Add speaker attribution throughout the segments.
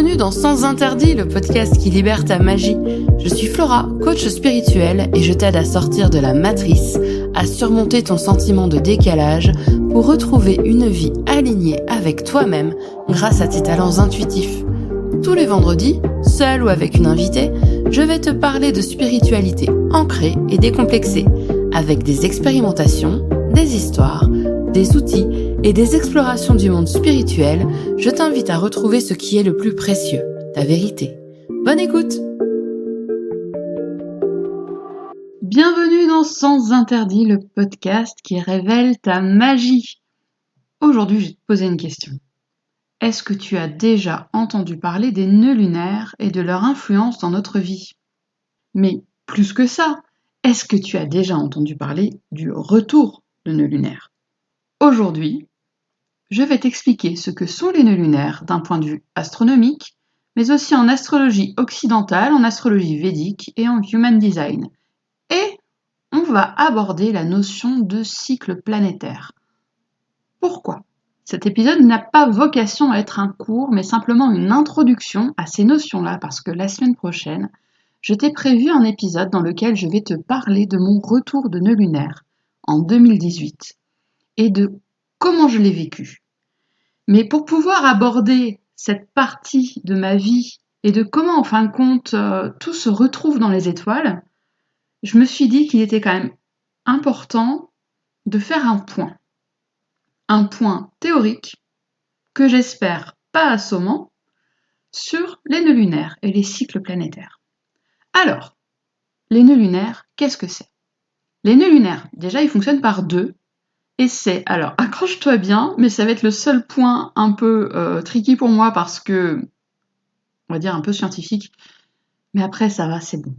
Speaker 1: Bienvenue dans Sans Interdit, le podcast qui libère ta magie. Je suis Flora, coach spirituel, et je t'aide à sortir de la matrice, à surmonter ton sentiment de décalage pour retrouver une vie alignée avec toi-même grâce à tes talents intuitifs. Tous les vendredis, seul ou avec une invitée, je vais te parler de spiritualité ancrée et décomplexée, avec des expérimentations, des histoires, des outils et des explorations du monde spirituel. Je t'invite à retrouver ce qui est le plus précieux, ta vérité. Bonne écoute! Bienvenue dans Sans Interdit, le podcast qui révèle ta magie. Aujourd'hui, je vais te poser une question. Est-ce que tu as déjà entendu parler des nœuds lunaires et de leur influence dans notre vie? Mais plus que ça, est-ce que tu as déjà entendu parler du retour de nœuds lunaires? Aujourd'hui, je vais t'expliquer ce que sont les nœuds lunaires d'un point de vue astronomique, mais aussi en astrologie occidentale, en astrologie védique et en human design. Et on va aborder la notion de cycle planétaire. Pourquoi ? Cet épisode n'a pas vocation à être un cours, mais simplement une introduction à ces notions-là, parce que la semaine prochaine, je t'ai prévu un épisode dans lequel je vais te parler de mon retour de nœud lunaire en 2018 et de comment je l'ai vécu. Mais pour pouvoir aborder cette partie de ma vie et de comment, en fin de compte, tout se retrouve dans les étoiles, je me suis dit qu'il était quand même important de faire un point théorique que j'espère pas assommant sur les nœuds lunaires et les cycles planétaires. Alors, les nœuds lunaires, qu'est-ce que c'est ? Les nœuds lunaires, déjà, ils fonctionnent par deux. Et c'est, alors accroche-toi bien, mais ça va être le seul point un peu tricky pour moi parce que, on va dire un peu scientifique, mais après ça va, c'est bon.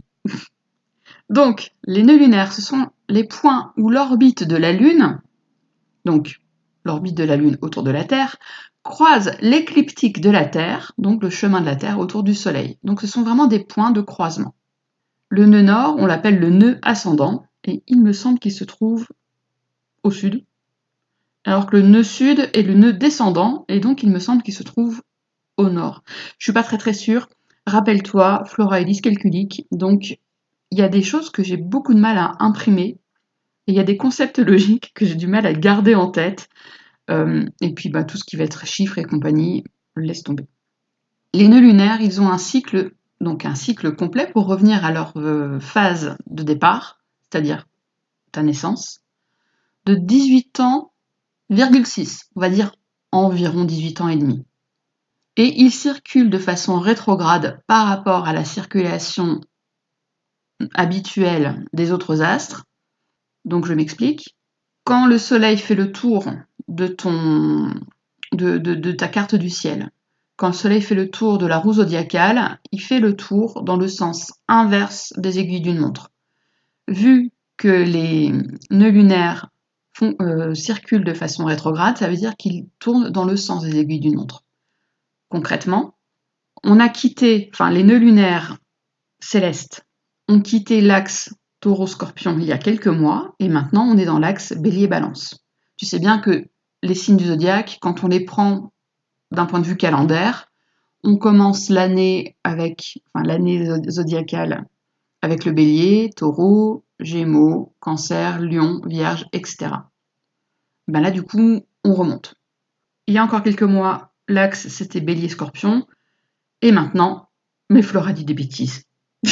Speaker 1: Donc, les nœuds lunaires, ce sont les points où l'orbite de la Lune, donc l'orbite de la Lune autour de la Terre, croise l'écliptique de la Terre, donc le chemin de la Terre autour du Soleil. Donc ce sont vraiment des points de croisement. Le nœud nord, on l'appelle le nœud ascendant, et il me semble qu'il se trouve au sud. Alors que le nœud sud est le nœud descendant, et donc il me semble qu'il se trouve au nord. Je suis pas très sûre. Rappelle-toi, Flora est dyscalculique, donc il y a des choses que j'ai beaucoup de mal à imprimer, et il y a des concepts logiques que j'ai du mal à garder en tête, et puis tout ce qui va être chiffres et compagnie, laisse tomber. Les nœuds lunaires, ils ont un cycle complet pour revenir à leur phase de départ, c'est-à-dire ta naissance, de 18 ans, 6, on va dire environ 18 ans et demi. Et ils circulent de façon rétrograde par rapport à la circulation habituelle des autres astres. Donc je m'explique. Quand le Soleil fait le tour de ta carte du ciel, quand le Soleil fait le tour de la roue zodiacale, il fait le tour dans le sens inverse des aiguilles d'une montre. Vu que les nœuds lunaires circulent de façon rétrograde, ça veut dire qu'ils tournent dans le sens des aiguilles d'une montre. Concrètement, les nœuds lunaires célestes ont quitté l'axe Taureau-Scorpion il y a quelques mois, et maintenant on est dans l'axe Bélier-Balance. Tu sais bien que les signes du zodiaque, quand on les prend d'un point de vue calendaire, on commence l'année zodiacale avec le Bélier, Taureau, Gémeaux, Cancer, Lion, Vierge, etc. Là, du coup, on remonte. Il y a encore quelques mois, l'axe, c'était Bélier-Scorpion, et maintenant, mais Flora dit des bêtises. Il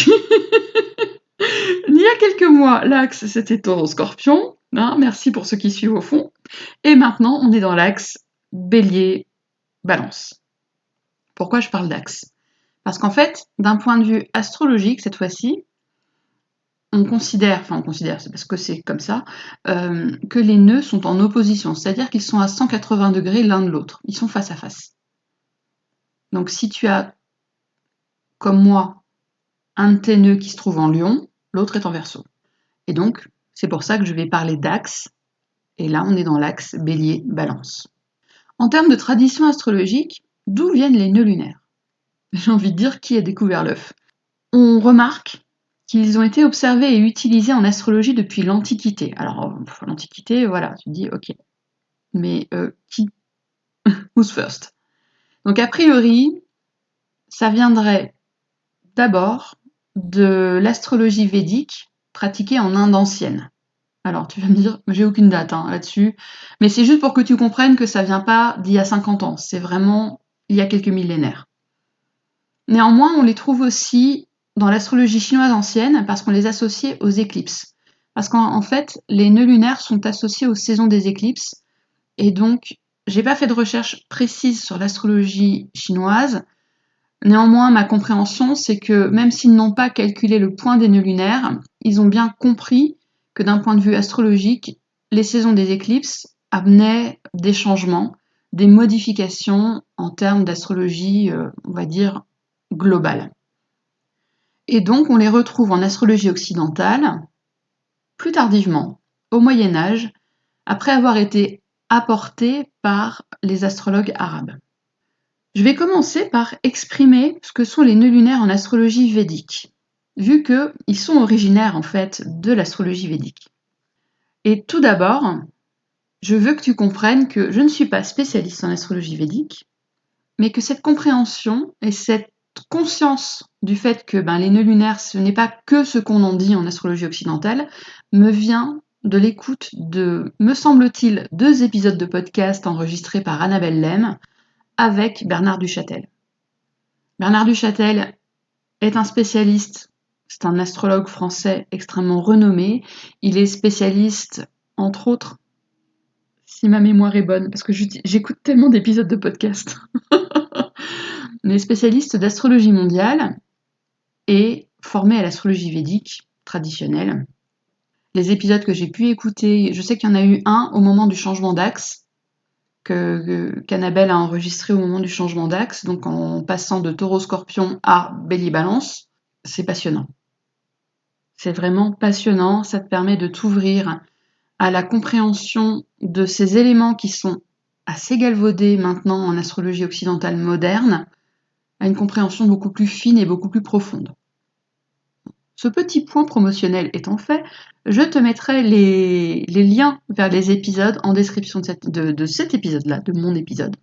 Speaker 1: y a quelques mois, l'axe, c'était Taureau-Scorpion, merci pour ceux qui suivent au fond, et maintenant, on est dans l'axe Bélier-Balance. Pourquoi je parle d'axe ? Parce qu'en fait, d'un point de vue astrologique, cette fois-ci, on considère, c'est parce que c'est comme ça, que les nœuds sont en opposition, c'est-à-dire qu'ils sont à 180 degrés l'un de l'autre, ils sont face à face. Donc si tu as, comme moi, un de tes nœuds qui se trouve en Lion, l'autre est en Verseau. Et donc, c'est pour ça que je vais parler d'axe, et là on est dans l'axe Bélier-Balance. En termes de tradition astrologique, d'où viennent les nœuds lunaires ? J'ai envie de dire qui a découvert l'œuf. On remarque qu'ils ont été observés et utilisés en astrologie depuis l'Antiquité. Alors, l'Antiquité, voilà, tu te dis, ok. Mais qui ? Who's first ? Donc, a priori, ça viendrait d'abord de l'astrologie védique pratiquée en Inde ancienne. Alors tu vas me dire, j'ai aucune date là-dessus, mais c'est juste pour que tu comprennes que ça vient pas d'il y a 50 ans, c'est vraiment il y a quelques millénaires. Néanmoins, on les trouve aussi dans l'astrologie chinoise ancienne parce qu'on les associait aux éclipses. Parce qu'en fait, les nœuds lunaires sont associés aux saisons des éclipses, et donc j'ai pas fait de recherche précise sur l'astrologie chinoise. Néanmoins, ma compréhension, c'est que même s'ils n'ont pas calculé le point des nœuds lunaires, ils ont bien compris que d'un point de vue astrologique, les saisons des éclipses amenaient des changements, des modifications en termes d'astrologie, on va dire, globale. Et donc, on les retrouve en astrologie occidentale, plus tardivement, au Moyen Âge, après avoir été apportés par les astrologues arabes. Je vais commencer par exprimer ce que sont les nœuds lunaires en astrologie védique, vu qu'ils sont originaires en fait de l'astrologie védique. Et tout d'abord, je veux que tu comprennes que je ne suis pas spécialiste en astrologie védique, mais que cette compréhension et cette conscience du fait que les nœuds lunaires, ce n'est pas que ce qu'on en dit en astrologie occidentale, me vient de l'écoute de, me semble-t-il, 2 épisodes de podcast enregistrés par Annabelle Lem avec Bernard Duchâtel. Bernard Duchâtel est un spécialiste, c'est un astrologue français extrêmement renommé. Il est spécialiste, entre autres, si ma mémoire est bonne, parce que j'écoute tellement d'épisodes de podcast, mais spécialiste d'astrologie mondiale et formé à l'astrologie védique traditionnelle. Les épisodes que j'ai pu écouter, je sais qu'il y en a eu un au moment du changement d'axe, qu'Annabelle a enregistré au moment du changement d'axe, donc en passant de Taureau-Scorpion à Bélier-Balance. C'est passionnant. C'est vraiment passionnant, ça te permet de t'ouvrir à la compréhension de ces éléments qui sont assez galvaudés maintenant en astrologie occidentale moderne, à une compréhension beaucoup plus fine et beaucoup plus profonde. Ce petit point promotionnel étant fait, je te mettrai les liens vers les épisodes en description de cet épisode-là, de mon épisode.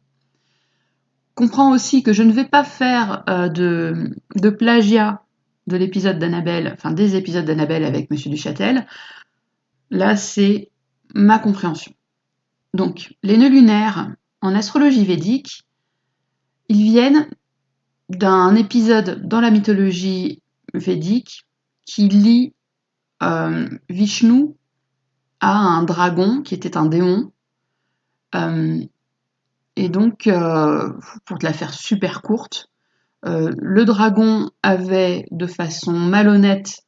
Speaker 1: Comprends aussi que je ne vais pas faire de plagiat de l'épisode d'Annabelle, enfin des épisodes d'Annabelle avec Monsieur Duchâtel. Là, c'est ma compréhension. Donc, les nœuds lunaires en astrologie védique, ils viennent d'un épisode dans la mythologie védique qui lie Vishnu à un dragon qui était un démon. Et donc, pour te la faire super courte, le dragon avait, de façon malhonnête,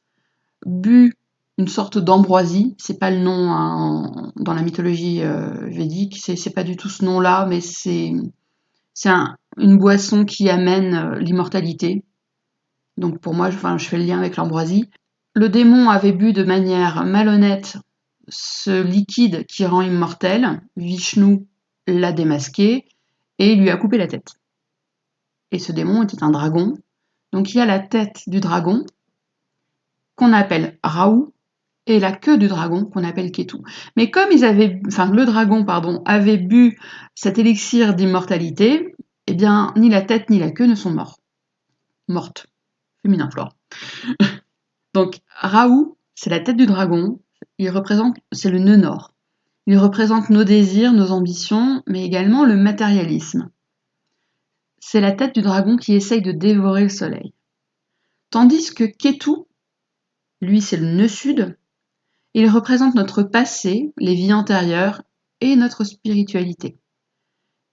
Speaker 1: bu une sorte d'ambroisie. C'est pas le nom dans la mythologie védique, c'est pas du tout ce nom-là, mais c'est une boisson qui amène l'immortalité. Donc pour moi, je fais le lien avec l'ambroisie. Le démon avait bu de manière malhonnête ce liquide qui rend immortel. Vishnu l'a démasqué et lui a coupé la tête. Et ce démon était un dragon. Donc il y a la tête du dragon qu'on appelle Rahu et la queue du dragon qu'on appelle Ketu. Mais comme le dragon avait bu cet élixir d'immortalité, eh bien ni la tête ni la queue ne sont mortes. Féminin flore. Donc Rahu, c'est la tête du dragon, c'est le nœud nord. Il représente nos désirs, nos ambitions, mais également le matérialisme. C'est la tête du dragon qui essaye de dévorer le soleil. Tandis que Ketu, lui, c'est le nœud sud. Il représente notre passé, les vies antérieures et notre spiritualité.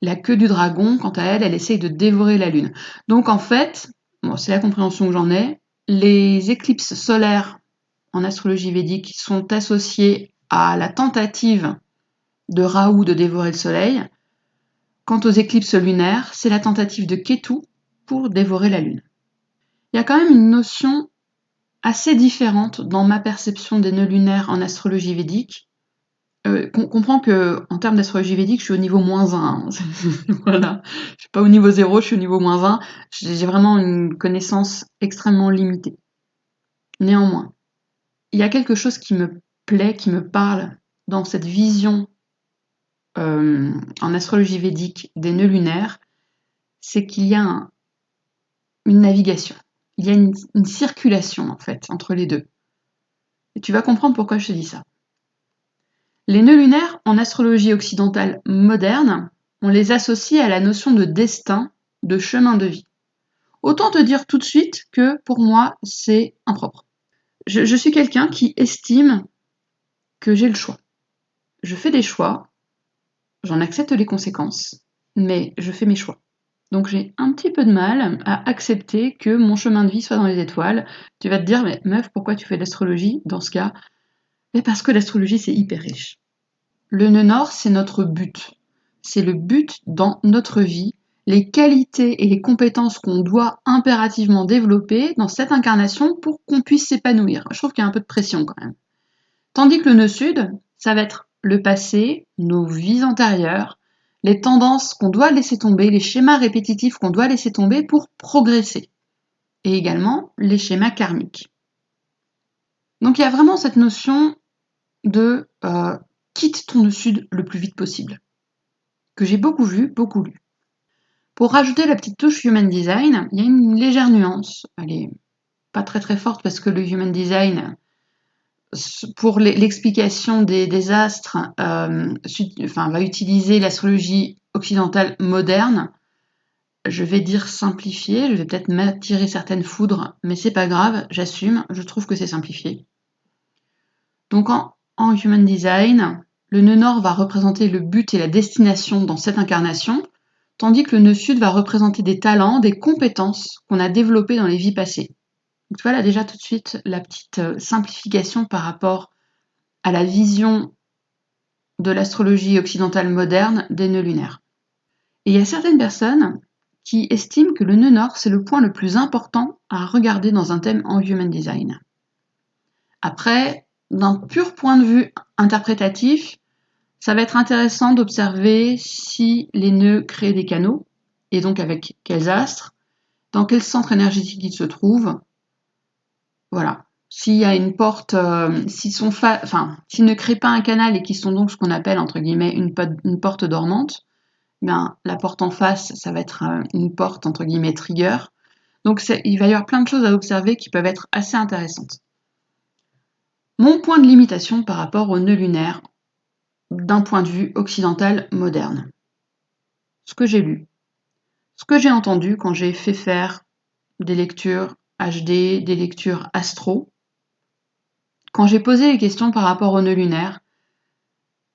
Speaker 1: La queue du dragon, quant à elle, elle essaye de dévorer la lune. Donc en fait, c'est la compréhension que j'en ai, les éclipses solaires en astrologie védique sont associées à la tentative de Rahu de dévorer le soleil. Quant aux éclipses lunaires, c'est la tentative de Ketu pour dévorer la lune. Il y a quand même une notion assez différente dans ma perception des nœuds lunaires en astrologie védique. Comprends que en termes d'astrologie védique, je suis au niveau -1. Voilà. Je suis pas au niveau 0, je suis au niveau -1. J'ai vraiment une connaissance extrêmement limitée. Néanmoins, il y a quelque chose qui me plaît, qui me parle dans cette vision en astrologie védique des nœuds lunaires, c'est qu'il y a une navigation. Il y a une circulation, en fait, entre les deux. Et tu vas comprendre pourquoi je te dis ça. Les nœuds lunaires, en astrologie occidentale moderne, on les associe à la notion de destin, de chemin de vie. Autant te dire tout de suite que, pour moi, c'est impropre. Je suis quelqu'un qui estime que j'ai le choix. Je fais des choix, j'en accepte les conséquences, mais je fais mes choix. Donc j'ai un petit peu de mal à accepter que mon chemin de vie soit dans les étoiles. Tu vas te dire, mais meuf, pourquoi tu fais de l'astrologie dans ce cas? Mais parce que l'astrologie, c'est hyper riche. Le nœud nord, c'est notre but. C'est le but dans notre vie, les qualités et les compétences qu'on doit impérativement développer dans cette incarnation pour qu'on puisse s'épanouir. Je trouve qu'il y a un peu de pression quand même. Tandis que le nœud sud, ça va être le passé, nos vies antérieures, les tendances qu'on doit laisser tomber, les schémas répétitifs qu'on doit laisser tomber pour progresser. Et également les schémas karmiques. Donc il y a vraiment cette notion de quitte ton nœud sud le plus vite possible, que j'ai beaucoup vu, beaucoup lu. Pour rajouter la petite touche Human Design, il y a une légère nuance. Elle est pas très très forte parce que le Human Design, pour l'explication des astres, va utiliser l'astrologie occidentale moderne. Je vais dire simplifié, je vais peut-être m'attirer certaines foudres, mais c'est pas grave, j'assume, je trouve que c'est simplifié. Donc en Human Design, le nœud nord va représenter le but et la destination dans cette incarnation, tandis que le nœud sud va représenter des talents, des compétences qu'on a développées dans les vies passées. Donc, tu vois là déjà tout de suite la petite simplification par rapport à la vision de l'astrologie occidentale moderne des nœuds lunaires. Et il y a certaines personnes qui estiment que le nœud nord, c'est le point le plus important à regarder dans un thème en Human Design. Après, d'un pur point de vue interprétatif, ça va être intéressant d'observer si les nœuds créent des canaux, et donc avec quels astres, dans quel centre énergétique ils se trouvent. Voilà. S'il y a une porte, s'ils ne créent pas un canal et qu'ils sont donc ce qu'on appelle entre guillemets une porte dormante, ben, la porte en face, ça va être une porte entre guillemets trigger. Donc il va y avoir plein de choses à observer qui peuvent être assez intéressantes. Mon point de limitation par rapport au nœud lunaire, d'un point de vue occidental moderne. Ce que j'ai lu, ce que j'ai entendu quand j'ai fait faire des lectures HD, des lectures astro, quand j'ai posé les questions par rapport au nœud lunaire,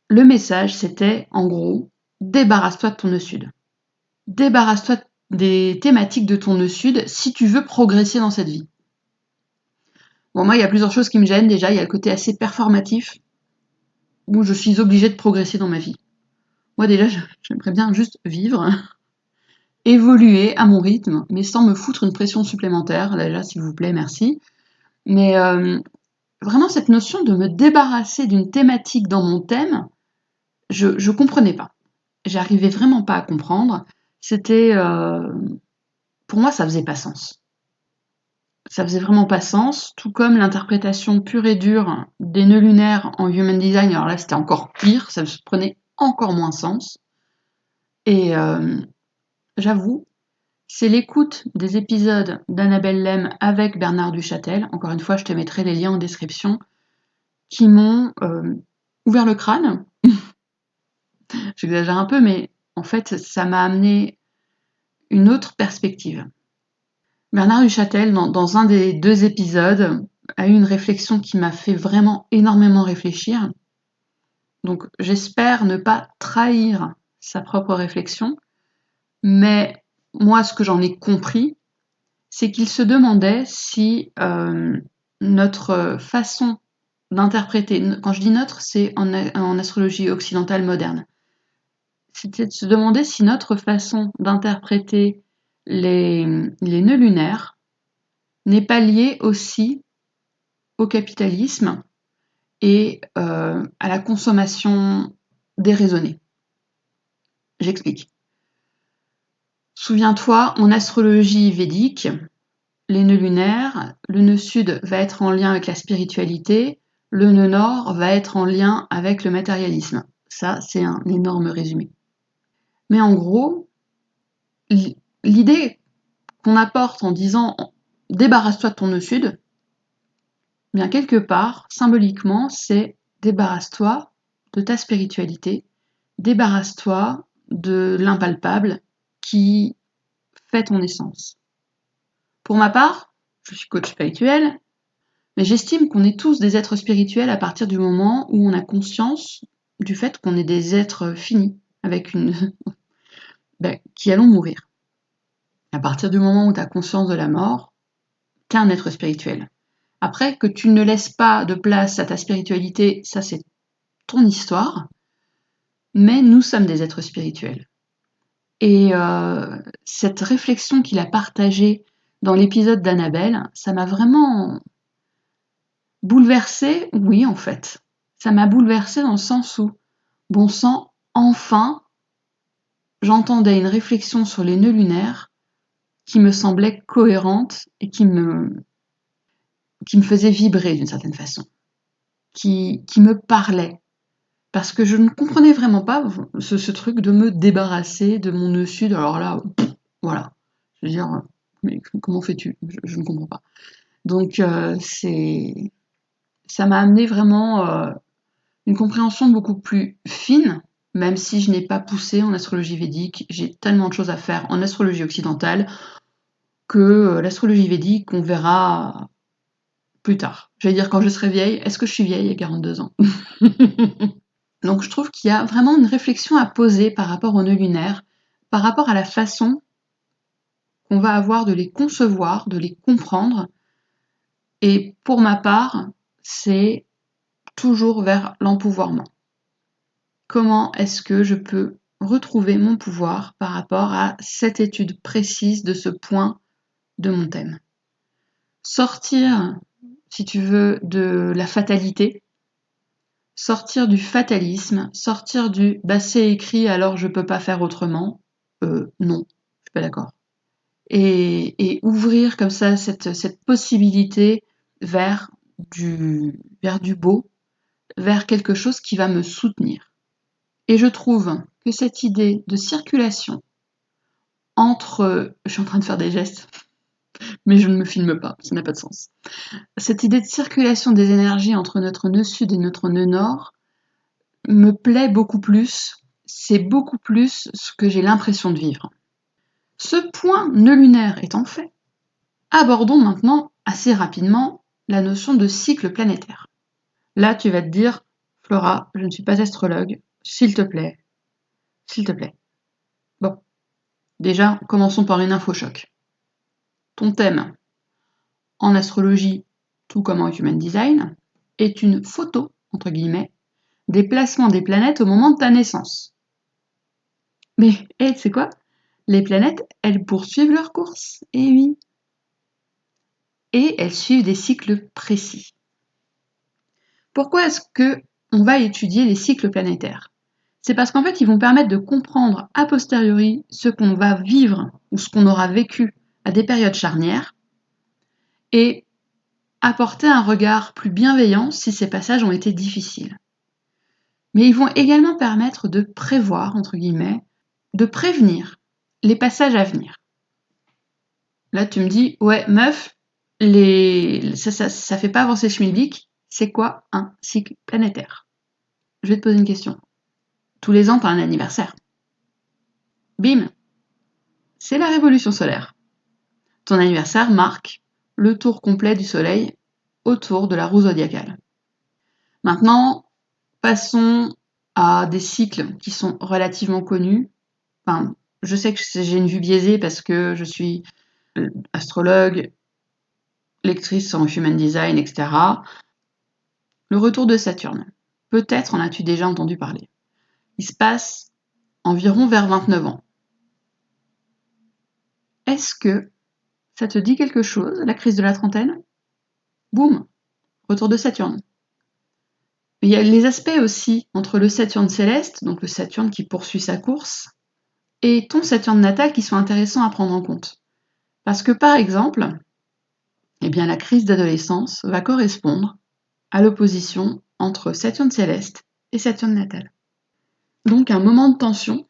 Speaker 1: le message c'était en gros, débarrasse-toi de ton nœud sud. Débarrasse-toi des thématiques de ton nœud sud si tu veux progresser dans cette vie. Bon, moi, il y a plusieurs choses qui me gênent. Déjà, il y a le côté assez performatif, où je suis obligée de progresser dans ma vie. Moi, déjà, j'aimerais bien juste vivre, évoluer à mon rythme, mais sans me foutre une pression supplémentaire. Déjà, s'il vous plaît, merci. Mais vraiment, cette notion de me débarrasser d'une thématique dans mon thème, je comprenais pas. J'arrivais vraiment pas à comprendre. C'était... pour moi, ça faisait pas sens. Ça faisait vraiment pas sens, tout comme l'interprétation pure et dure des nœuds lunaires en Human Design. Alors là, c'était encore pire, ça prenait encore moins sens. Et j'avoue, c'est l'écoute des épisodes d'Annabelle Lem avec Bernard Duchâtel, encore une fois, je te mettrai les liens en description, qui m'ont ouvert le crâne. J'exagère un peu, mais en fait, ça m'a amené une autre perspective. Bernard Duchâtel, dans un des 2 épisodes, a eu une réflexion qui m'a fait vraiment énormément réfléchir. Donc j'espère ne pas trahir sa propre réflexion, mais moi ce que j'en ai compris, c'est qu'il se demandait si notre façon d'interpréter, quand je dis notre, c'est en astrologie occidentale moderne, c'était de se demander si notre façon d'interpréter les nœuds lunaires n'est pas liée aussi au capitalisme et à la consommation déraisonnée. J'explique. Souviens-toi, en astrologie védique, les nœuds lunaires, le nœud sud va être en lien avec la spiritualité, le nœud nord va être en lien avec le matérialisme. Ça, c'est un énorme résumé. Mais en gros, l'idée qu'on apporte en disant « débarrasse-toi de ton nœud sud », bien quelque part, symboliquement, c'est « débarrasse-toi de ta spiritualité, débarrasse-toi de l'impalpable qui fait ton essence ». Pour ma part, je suis coach spirituel, mais j'estime qu'on est tous des êtres spirituels à partir du moment où on a conscience du fait qu'on est des êtres finis, avec qui allons mourir. À partir du moment où tu as conscience de la mort, tu es un être spirituel. Après, que tu ne laisses pas de place à ta spiritualité, ça c'est ton histoire, mais nous sommes des êtres spirituels. Et cette réflexion qu'il a partagée dans l'épisode d'Annabelle, ça m'a vraiment bouleversée, oui en fait. Ça m'a bouleversée dans le sens où, bon sang, enfin, j'entendais une réflexion sur les nœuds lunaires qui me semblait cohérente et qui me faisait vibrer d'une certaine façon, qui me parlait. Parce que je ne comprenais vraiment pas ce truc de me débarrasser de mon nœud sud. Alors là, voilà. Je veux dire, mais comment fais-tu ? Je ne comprends pas. Donc, ça m'a amené vraiment une compréhension beaucoup plus fine, même si je n'ai pas poussé en astrologie védique. J'ai tellement de choses à faire en astrologie occidentale que l'astrologie védique, on verra plus tard. J'allais dire quand je serai vieille. Est-ce que je suis vieille à 42 ans ? Donc je trouve qu'il y a vraiment une réflexion à poser par rapport aux nœuds lunaires, par rapport à la façon qu'on va avoir de les concevoir, de les comprendre. Et pour ma part, c'est toujours vers l'empouvoirment. Comment est-ce que je peux retrouver mon pouvoir par rapport à cette étude précise de ce point de mon thème ? Sortir, si tu veux, de la fatalité, sortir du fatalisme, sortir du bah c'est écrit alors je peux pas faire autrement. Non, je suis pas d'accord. Et ouvrir comme ça cette possibilité vers du beau, vers quelque chose qui va me soutenir. Et je trouve que cette idée de circulation entre... Je suis en train de faire des gestes, mais je ne me filme pas, ça n'a pas de sens. Cette idée de circulation des énergies entre notre nœud sud et notre nœud nord me plaît beaucoup plus. C'est beaucoup plus ce que j'ai l'impression de vivre. Ce point nœud lunaire étant fait, abordons maintenant assez rapidement la notion de cycle planétaire. Là, tu vas te dire, Flora, je ne suis pas astrologue, s'il te plaît, s'il te plaît. Bon, déjà, commençons par une infochoc. Ton thème, en astrologie, tout comme en human design, est une photo, entre guillemets, des placements des planètes au moment de ta naissance. Mais, tu sais quoi ? Les planètes, elles poursuivent leur course, et oui. Et elles suivent des cycles précis. Pourquoi est-ce qu'on va étudier les cycles planétaires ? C'est parce qu'en fait, ils vont permettre de comprendre a posteriori ce qu'on va vivre ou ce qu'on aura vécu à des périodes charnières et apporter un regard plus bienveillant si ces passages ont été difficiles. Mais ils vont également permettre de prévoir, entre guillemets, de prévenir les passages à venir. Là, tu me dis, ouais, meuf, ça fait pas avancer schmilblick, c'est quoi un cycle planétaire ? Je vais te poser une question. Tous les ans, tu as un anniversaire. Bim, c'est la révolution solaire. Ton anniversaire marque le tour complet du Soleil autour de la roue zodiacale. Maintenant, passons à des cycles qui sont relativement connus. Enfin, je sais que j'ai une vue biaisée parce que je suis astrologue, lectrice en human design, etc. Le retour de Saturne. Peut-être en as-tu déjà entendu parler. Il se passe environ vers 29 ans. Est-ce que ça te dit quelque chose, la crise de la trentaine ? Boum, retour de Saturne. Il y a les aspects aussi entre le Saturne céleste, donc le Saturne qui poursuit sa course, et ton Saturne natal qui sont intéressants à prendre en compte. Parce que par exemple, la crise d'adolescence va correspondre à l'opposition entre Saturne céleste et Saturne natal. Donc un moment de tension,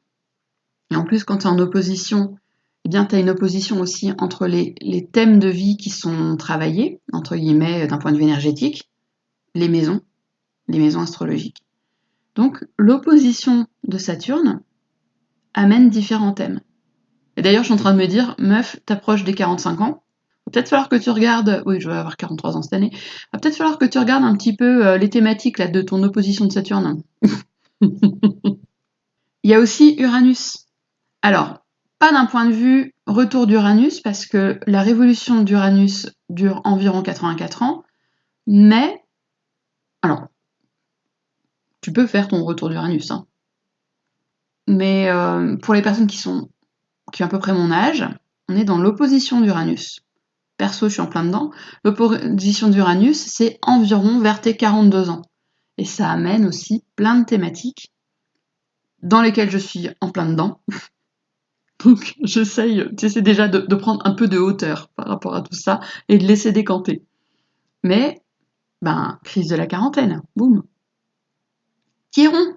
Speaker 1: et en plus quand tu es en opposition, bien tu as une opposition aussi entre les thèmes de vie qui sont travaillés, entre guillemets, d'un point de vue énergétique, les maisons astrologiques. Donc l'opposition de Saturne amène différents thèmes. Et d'ailleurs, je suis en train de me dire, meuf, t'approches des 45 ans, va peut-être falloir que tu regardes, oui, je vais avoir 43 ans cette année, va peut-être falloir que tu regardes un petit peu les thématiques là, de ton opposition de Saturne. Il y a aussi Uranus. Alors, pas d'un point de vue retour d'Uranus, parce que la révolution d'Uranus dure environ 84 ans, mais, alors, tu peux faire ton retour d'Uranus, hein. Mais pour les personnes qui ont à peu près mon âge, on est dans l'opposition d'Uranus. Perso, je suis en plein dedans. L'opposition d'Uranus, c'est environ vers tes 42 ans. Et ça amène aussi plein de thématiques dans lesquelles je suis en plein dedans. Donc j'essaie déjà de prendre un peu de hauteur par rapport à tout ça et de laisser décanter. Mais, crise de la quarantaine, boum. Chiron.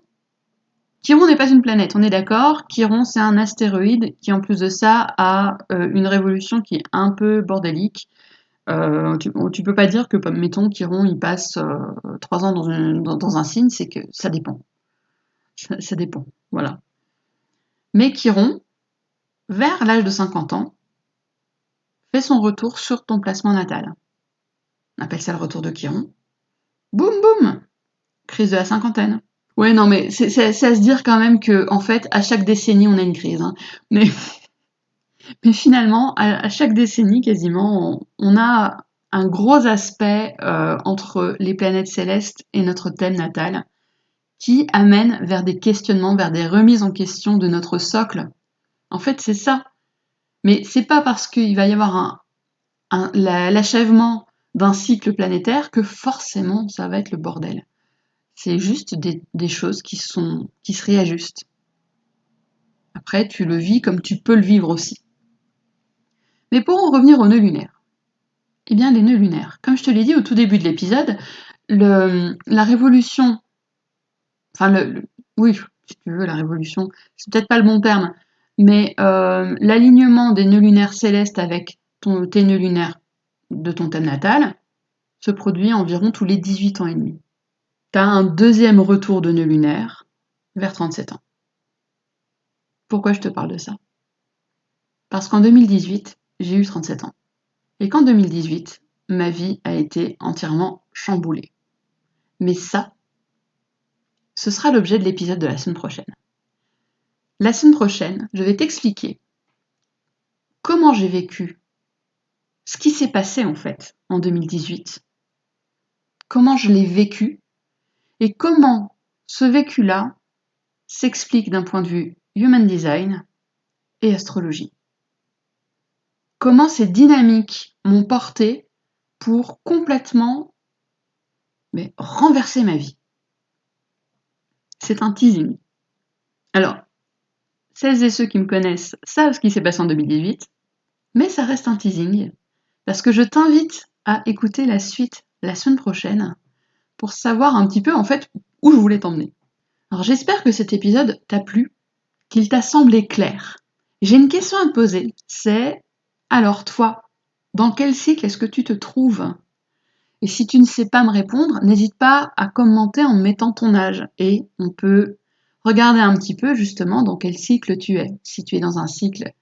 Speaker 1: Chiron n'est pas une planète, on est d'accord. Chiron, c'est un astéroïde qui, en plus de ça, a une révolution qui est un peu bordélique. Tu peux pas dire que, mettons, Chiron, il passe 3 ans dans un signe, c'est que ça dépend. Ça dépend, voilà. Mais Chiron, vers l'âge de 50 ans, fait son retour sur ton placement natal. On appelle ça le retour de Chiron. Boum boum, crise de la cinquantaine. Ouais, non, mais c'est à se dire quand même que, en fait, à chaque décennie, on a une crise, hein. Mais finalement, à chaque décennie, quasiment, on a un gros aspect entre les planètes célestes et notre thème natal qui amène vers des questionnements, vers des remises en question de notre socle. En fait, c'est ça. Mais c'est pas parce qu'il va y avoir l'achèvement d'un cycle planétaire que forcément ça va être le bordel. C'est juste des choses qui se réajustent. Après, tu le vis comme tu peux le vivre aussi. Mais pour en revenir aux nœuds lunaires, eh bien les nœuds lunaires, comme je te l'ai dit au tout début de l'épisode, la révolution, oui, si tu veux, la révolution, c'est peut-être pas le bon terme, mais l'alignement des nœuds lunaires célestes avec tes nœuds lunaires de ton thème natal se produit environ tous les 18 ans et demi. Tu as un deuxième retour de nœud lunaire vers 37 ans. Pourquoi je te parle de ça? Parce qu'en 2018, j'ai eu 37 ans. Et qu'en 2018, ma vie a été entièrement chamboulée. Mais ça, ce sera l'objet de l'épisode de la semaine prochaine. La semaine prochaine, je vais t'expliquer comment j'ai vécu ce qui s'est passé en fait en 2018, comment je l'ai vécu et comment ce vécu-là s'explique d'un point de vue human design et astrologie. Comment ces dynamiques m'ont porté pour complètement renverser ma vie. C'est un teasing. Alors, celles et ceux qui me connaissent savent ce qui s'est passé en 2018, mais ça reste un teasing, parce que je t'invite à écouter la suite la semaine prochaine pour savoir un petit peu en fait où je voulais t'emmener. Alors j'espère que cet épisode t'a plu, qu'il t'a semblé clair. J'ai une question à te poser, c'est alors toi, dans quel cycle est-ce que tu te trouves? Et si tu ne sais pas me répondre, n'hésite pas à commenter en mettant ton âge et on peut regarder un petit peu justement dans quel cycle tu es. Si tu es dans un cycle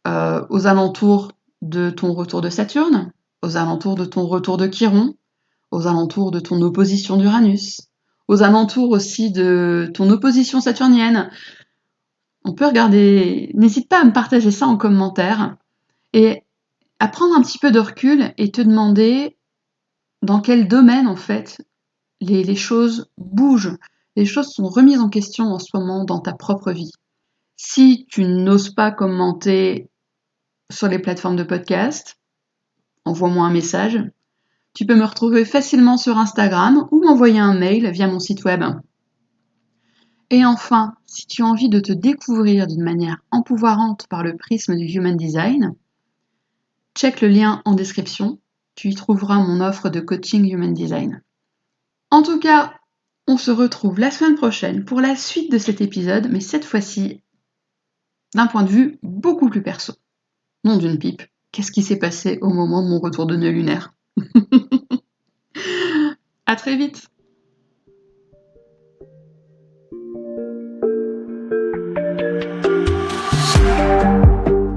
Speaker 1: aux alentours de ton retour de Saturne, aux alentours de ton retour de Chiron, aux alentours de ton opposition d'Uranus, aux alentours aussi de ton opposition saturnienne. On peut regarder, n'hésite pas à me partager ça en commentaire et à prendre un petit peu de recul et te demander dans quel domaine en fait les choses bougent, les choses sont remises en question en ce moment dans ta propre vie. Si tu n'oses pas commenter sur les plateformes de podcast, envoie-moi un message. Tu peux me retrouver facilement sur Instagram ou m'envoyer un mail via mon site web. Et enfin, si tu as envie de te découvrir d'une manière empouvoirante par le prisme du Human Design, check le lien en description, tu y trouveras mon offre de coaching Human Design. En tout cas, on se retrouve la semaine prochaine pour la suite de cet épisode, mais cette fois-ci d'un point de vue beaucoup plus perso. Nom d'une pipe, qu'est-ce qui s'est passé au moment de mon retour de nœud lunaire? À très vite!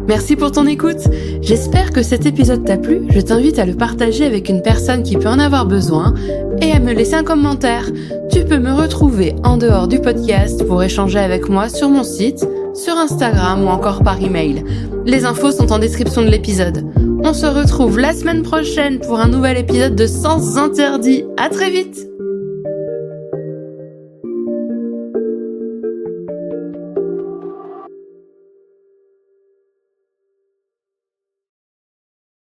Speaker 2: Merci pour ton écoute. J'espère que cet épisode t'a plu. Je t'invite à le partager avec une personne qui peut en avoir besoin et à me laisser un commentaire. Tu peux me retrouver en dehors du podcast pour échanger avec moi sur mon site, sur Instagram ou encore par email. Les infos sont en description de l'épisode. On se retrouve la semaine prochaine pour un nouvel épisode de Sens Interdits. À très vite!